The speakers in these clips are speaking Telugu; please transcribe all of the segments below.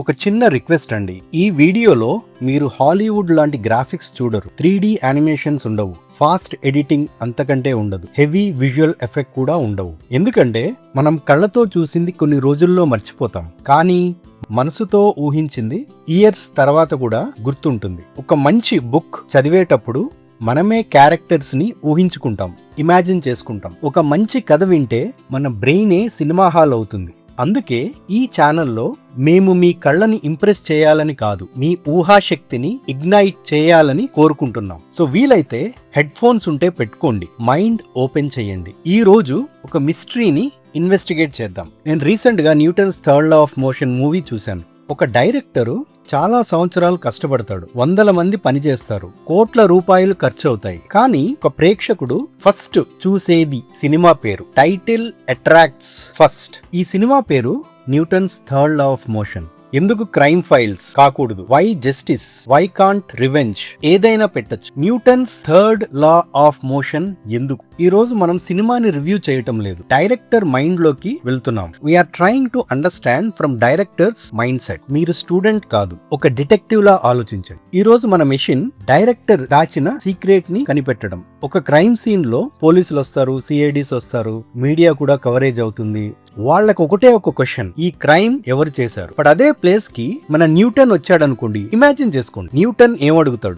ఒక చిన్న రిక్వెస్ట్ అండి. ఈ వీడియోలో మీరు హాలీవుడ్ లాంటి గ్రాఫిక్స్ చూడరు. 3D యానిమేషన్స్ ఉండవు, ఫాస్ట్ ఎడిటింగ్ అంతకంటే ఉండదు, హెవీ విజువల్ ఎఫెక్ట్ కూడా ఉండవు. ఎందుకంటే మనం కళ్ళతో చూసింది కొన్ని రోజుల్లో మర్చిపోతాం, కానీ మనసుతో ఊహించింది ఇయర్స్ తర్వాత కూడా గుర్తుంటుంది. ఒక మంచి బుక్ చదివేటప్పుడు మనమే క్యారెక్టర్స్ ని ఊహించుకుంటాం, ఇమాజిన్ చేసుకుంటాం. ఒక మంచి కథ వింటే మన బ్రెయినే సినిమా హాల్ అవుతుంది. అందుకే ఈ ఛానల్లో మేము మీ కళ్ళని ఇంప్రెస్ చేయాలని కాదు, మీ ఊహాశక్తిని ఇగ్నైట్ చేయాలని కోరుకుంటున్నాం. సో వీలైతే హెడ్ ఫోన్స్ ఉంటే పెట్టుకోండి, మైండ్ ఓపెన్ చేయండి. ఈ రోజు ఒక మిస్టరీని ఇన్వెస్టిగేట్ చేద్దాం. నేను రీసెంట్ గా Newton's third law of motion movie చూశాను. ఒక డైరెక్టరు చాలా సంవత్సరాలు కష్టపడతాడు, 100 మంది పనిచేస్తారు, కోట్ల రూపాయలు ఖర్చు అవుతాయి. కానీ ఒక ప్రేక్షకుడు ఫస్ట్ చూసేది సినిమా పేరు. Title attracts first. ఈ సినిమా పేరు Newton's third law of motion. ఎందుకు క్రైమ్ ఫైల్స్ కాకూడదు? Why justice? Why can't revenge? ఏదైనా పెట్టచ్చు. Newton's third law of motion ఎందుకు? ఈ రోజు మనం సినిమాని రివ్యూ చేయటం లేదు, డైరెక్టర్ మైండ్ లోకి వెళ్తున్నాం. We are trying to understand from director's mind set. మీరు స్టూడెంట్ కాదు, ఒక డిటెక్టివ్ లా ఆలోచించండి. ఈ రోజు మన మిషన్ డైరెక్టర్ దాచిన సీక్రెట్ ని కనిపెట్టడం. ఒక క్రైమ్ సీన్ లో పోలీసులు వస్తారు, సిఐడిస్ వస్తారు, మీడియా కూడా కవరేజ్ అవుతుంది. వాళ్ళకు ఒకటే ఒక క్వశ్చన్, ఈ క్రైమ్ ఎవరు చేశారు? బట్ అదే ప్లేస్ కి మన న్యూటన్ వచ్చాడు అనుకోండి, ఇమాజిన్ చేసుకోండి. న్యూటన్ ఏమడుగుతాడు?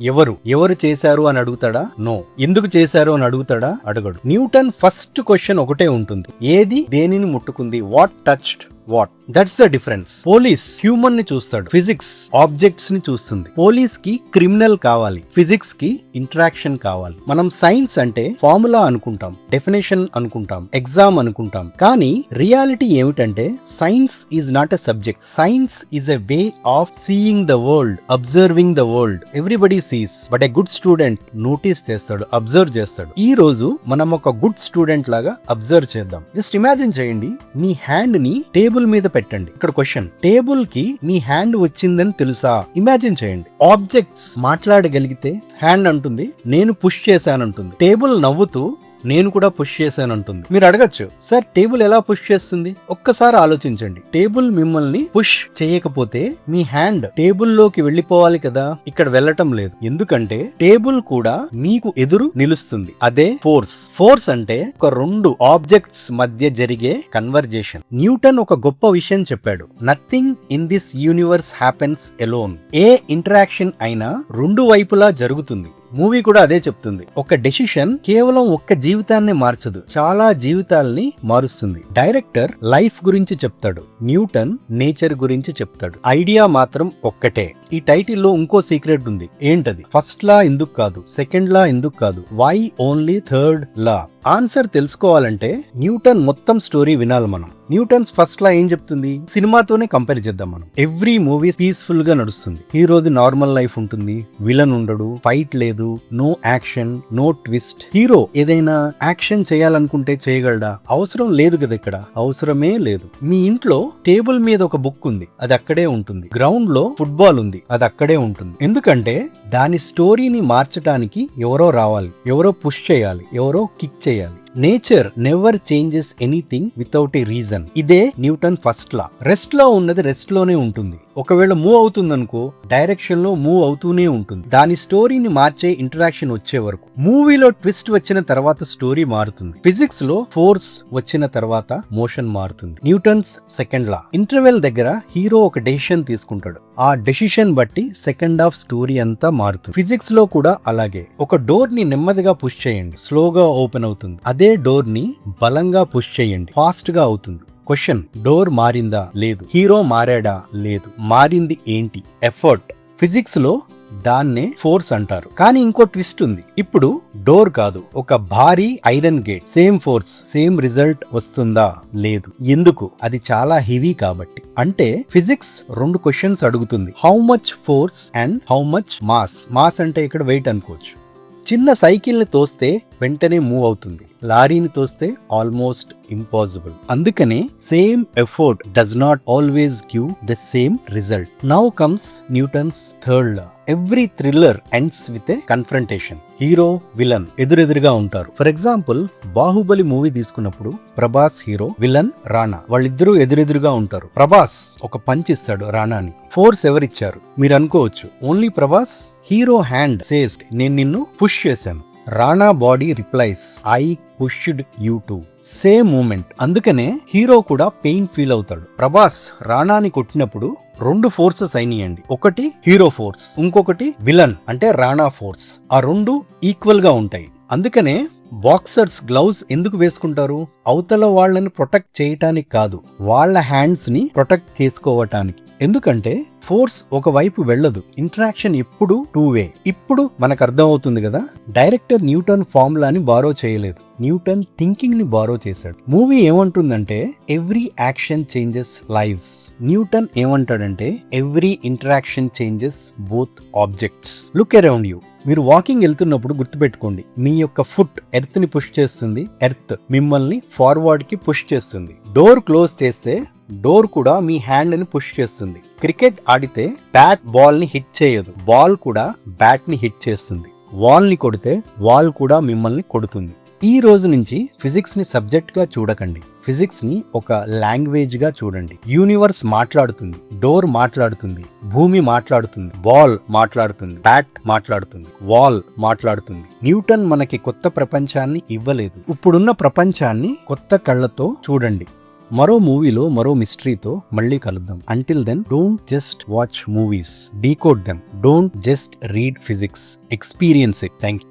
ఎవరు చేశారు అని అడుగుతాడా? నో. ఎందుకు చేశారు అని అడుగుతాడా? అడగడు. న్యూటన్ ఫస్ట్ క్వశ్చన్ ఒకటే ఉంటుంది, ఏది దేనిని ముట్టుకుంది? What touched what? That's the difference. Police human ని చూస్తాడు, ఫిజిక్స్ ఆబ్జెక్ట్స్ ని చూస్తుంది. పోలీస్ కి క్రిమినల్ కావాలి, ఫిజిక్స్ కి ఇంటరాక్షన్ కావాలి. మనం సైన్స్ అంటే ఫార్ములా అనుకుంటాం, డెఫినేషన్ అనుకుంటాం, ఎగ్జామ్ అనుకుంటాం. కానీ రియాలిటీ ఏమిటంటే science is not a subject. Science is a way of seeing the world, observing the world. Everybody sees, but a good student notice చేస్తాడు, అబ్జర్వ్ చేస్తాడు. ఈ రోజు మనం ఒక గుడ్ స్టూడెంట్ లాగా అబ్జర్వ్ చేద్దాం. జస్ట్ ఇమాజిన్ చేయండి, మీ హ్యాండ్ ని టేబుల్ మీద పెట్టండి. ఇక్కడ క్వశ్చన్, టేబుల్ కి మీ హ్యాండ్ వచ్చిందని తెలుసా? ఇమాజిన్ చేయండి. ఆబ్జెక్ట్స్ మాట్లాడగలిగితే హ్యాండ్ అంటుంది నేను పుష్ చేశానంటుంది, టేబుల్ నవ్వుతూ నేను కూడా పుష్ చేశానంటుంది. మీరు అడగచ్చు, సార్ టేబుల్ ఎలా పుష్ చేస్తుంది? ఒక్కసారి ఆలోచించండి. టేబుల్ మిమ్మల్ని పుష్ చేయకపోతే మీ హ్యాండ్ టేబుల్ లోకి వెళ్ళిపోవాలి కదా, ఇక్కడ వెళ్ళటం లేదు. ఎందుకంటే టేబుల్ కూడా మీకు ఎదురు నిలుస్తుంది. అదే ఫోర్స్. ఫోర్స్ అంటే ఒక రెండు ఆబ్జెక్ట్స్ మధ్య జరిగే కన్వర్జేషన్. న్యూటన్ ఒక గొప్ప విషయం చెప్పాడు, nothing in this universe happens alone. A interaction అయినా రెండు వైపులా జరుగుతుంది. మూవీ కూడా అదే చెప్తుంది. ఒక డెసిషన్ కేవలం ఒక్క జీవితాన్ని మార్చదు, చాలా జీవితాల్ని మారుస్తుంది. డైరెక్టర్ లైఫ్ గురించి చెప్తాడు, న్యూటన్ నేచర్ గురించి చెప్తాడు. ఐడియా మాత్రం ఒక్కటే. ఈ టైటిల్ లో ఇంకో సీక్రెట్ ఉంది. ఏంటది? ఫస్ట్ లా ఎందుకు కాదు, సెకండ్ లా ఎందుకు కాదు, why only third law? Answer తెలుసుకోవాలంటే న్యూటన్ మొత్తం స్టోరీ వినాలి మనం. న్యూటన్స్ ఫస్ట్ లా ఏం చెప్తుంది? సినిమాతోనే కంపేర్ చేద్దాం మనం. ఎవ్రీ మూవీ పీస్ఫుల్ గా నడుస్తుంది, హీరోది నార్మల్ లైఫ్ ఉంటుంది, విలన్ ఉండడు, ఫైట్ లేదు, no action, no twist. Hero ఏదైనా యాక్షన్ చేయాలనుకుంటే చేయగలడా? అవసరం లేదు కదా, ఇక్కడ అవసరమే లేదు. మీ ఇంట్లో టేబుల్ మీద ఒక బుక్ ఉంది, అది అక్కడే ఉంటుంది. గ్రౌండ్ లో ఫుట్బాల్ ఉంది, అది అక్కడే ఉంటుంది. ఎందుకంటే దాని స్టోరీని మార్చడానికి ఎవరో రావాలి, ఎవరో పుష్ చేయాలి, ఎవరో కిక్ చేయాలి. Nature never changes anything without a reason. ఇదే న్యూటన్ ఫస్ట్ లా. రెస్ట్ లో ఉన్నది రెస్ట్ లోనే ఉంటుంది. ఒకవేళ మూవ్ అవుతుంది అనుకో, డైరెక్షన్ లో మూవ్ అవుతూనే ఉంటుంది. దాని స్టోరీని మార్చే ఇంటరాక్షన్ వచ్చే వరకు. మూవీలో ట్విస్ట్ వచ్చిన తర్వాత స్టోరీ మారుతుంది. ఫిజిక్స్ లో ఫోర్స్ వచ్చిన తర్వాత మోషన్ మారుతుంది. Newton's second law. ఇంటర్వెల్ దగ్గర హీరో ఒక డెసిషన్ తీసుకుంటాడు, ఆ డెసిషన్ బట్టి సెకండ్ హాఫ్ స్టోరీ అంతా మారుతుంది. ఫిజిక్స్ లో కూడా అలాగే. ఒక డోర్ ని నెమ్మదిగా పుష్ చేయండి, స్లోగా ఓపెన్ అవుతుంది. అదే డోర్ ని బలంగా పుష్ చేయండి, ఫాస్ట్ గా అవుతుంది. క్వశ్చన్, డోర్ మారిందా? లేదు. హీరో మారాడా? లేదు. మారింది ఏంటి? ఎఫర్ట్. ఫిజిక్స్ లో దాన్నే ఫోర్స్ అంటారు. కానీ ఇంకో ట్విస్ట్ ఉంది. ఇప్పుడు డోర్ కాదు, ఒక భారీ iron gate. Same force, same result వస్తుందా? లేదు. ఎందుకు? అది చాలా హెవీ కాబట్టి. అంటే ఫిజిక్స్ రెండు క్వశ్చన్స్ అడుగుతుంది, how much force and how much mass. Mass అంటే ఇక్కడ వెయిట్ అనుకోవచ్చు. చిన్న సైకిల్ ని తోస్తే వెంటనే మూవ్ అవుతుంది. లారీని తోస్తే ఆల్మోస్ట్ ఇంపాసిబుల్. అందుకనే same effort does not always give the same result. Now comes Newton's third law. Every thriller ends with a confrontation. Hero villain ఎదురెదురుగా ఉంటారు. ఫర్ ఎగ్జాంపుల్ బాహుబలి మూవీ తీసుకున్నప్పుడు ప్రభాస్ హీరో, విలన్ రాణా, వాళ్ళిద్దరూ ఎదురెదురుగా ఉంటారు. ప్రభాస్ ఒక పంచ్ ఇస్తాడు రాణాని. ఫోర్స్ ఎవరిచ్చారు? మీరు అనుకోవచ్చు only Prabhas. Hero hand says నేను నిన్ను పుష్ చేశాను. Rana body replies I pushed you too. Same moment. అందుకనే హీరో కూడా పెయిన్ ఫీల్ అవుతాడు. ప్రభాస్ రాణాని కొట్టినప్పుడు 2 ఫోర్సెస్ అయినాయండి. ఒకటి హీరో ఫోర్స్, ఇంకొకటి విలన్ అంటే రాణా ఫోర్స్. ఆ 2 ఈక్వల్ గా ఉంటాయి. అందుకనే బాక్సర్స్ గ్లౌస్ ఎందుకు వేసుకుంటారు? అవతల వాళ్ళని ప్రొటెక్ట్ చేయటానికి కాదు, వాళ్ళ హ్యాండ్స్ ని ప్రొటెక్ట్ చేసుకోవటానికి. ఎందుకంటే ఫోర్స్ ఒకవైపు వెళ్ళదు, ఇంటరాక్షన్ ఎప్పుడు 2 వే. ఇప్పుడు మనకు అర్థం అవుతుంది కదా, డైరెక్టర్ న్యూటన్ ఫార్ములాని బారో చేయలేదు, న్యూటన్ థింకింగ్ ని బారో చేశాడు. మూవీ ఏమంటుందంటే every action changes lives. Newton ఏమంటాడంటే every interaction changes both objects. Look around you. మీరు వాకింగ్ వెళ్తున్నప్పుడు గుర్తుపెట్టుకోండి, మీ యొక్క ఫుట్ ఎర్త్ ని పుష్ చేస్తుంది, ఎర్త్ మిమ్మల్ని ఫార్వర్డ్ కి పుష్ చేస్తుంది. డోర్ క్లోజ్ చేస్తే డోర్ కూడా మీ హ్యాండ్ ని పుష్ చేస్తుంది. క్రికెట్ ఆడితే బ్యాట్ బాల్ ని హిట్ చేయదు, బాల్ కూడా బ్యాట్ ని హిట్ చేస్తుంది. వాల్ ని కొడితే వాల్ కూడా మిమ్మల్ని కొడుతుంది. ఈ రోజు నుంచి ఫిజిక్స్ ని సబ్జెక్ట్ గా చూడకండి, ఫిజిక్స్ ని ఒక లాంగ్వేజ్ గా చూడండి. యూనివర్స్ మాట్లాడుతుంది, డోర్ మాట్లాడుతుంది, భూమి మాట్లాడుతుంది, బాల్ మాట్లాడుతుంది, బ్యాట్ మాట్లాడుతుంది, వాల్ మాట్లాడుతుంది. న్యూటన్ మనకి కొత్త ప్రపంచాన్ని ఇవ్వలేదు, ఇప్పుడున్న ప్రపంచాన్ని కొత్త కళ్ళతో చూడండి. మరో మూవీలో మరో మిస్టరీతో మళ్ళీ కలుద్దాం. Until then don't just watch movies, decode them. Don't just read physics, experience it. Thank you.